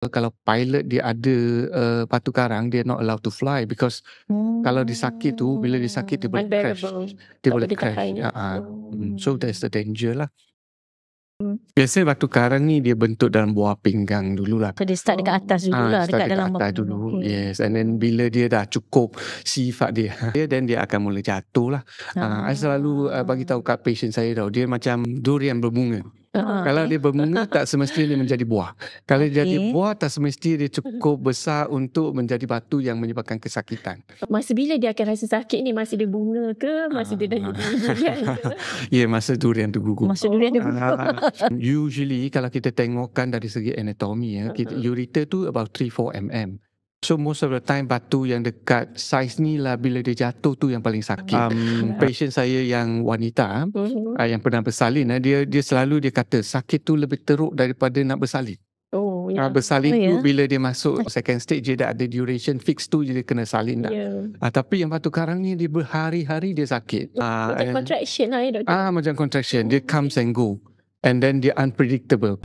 Kalau pilot dia ada batu karang, dia not allowed to fly because kalau dia sakit tu, bila dia sakit dia boleh crash. Unbearable. Dia Tak boleh boleh crash. tahan, ya? So that's the danger lah. Biasanya batu karang ni dia bentuk dalam buah pinggang dululah. So dia start dekat atas dulu lah, Start dekat dalam atas dulu. Okay. Yes, and then bila dia dah cukup sifat dia, then dia akan mula jatuh lah. I selalu bagi tahu kat patient saya tau, dia macam durian berbunga. Kalau dia berbunga tak semestinya dia menjadi buah. Kalau dia jadi buah tak semestinya dia cukup besar untuk menjadi batu yang menyebabkan kesakitan. Masa bila dia akan rasa sakit ni? Masa dia bunga ke? Masa dia dah jadi durian ke? Ya, masa durian tu gugur. Masa durian dia Usually kalau kita tengokkan dari segi anatomi ya, ureter tu about 3-4 mm. So most of the time batu yang dekat saiz ni lah bila dia jatuh tu yang paling sakit. Patient saya yang wanita yang pernah bersalin, dia selalu dia kata sakit tu lebih teruk daripada nak bersalin. Bersalin tu bila dia masuk second stage dia dah ada duration fix tu, dia kena salin dah. Tapi yang batu karang ni dia berhari-hari dia sakit. Macam contraction lah ya doktor. Macam contraction, dia comes and go and then dia unpredictable.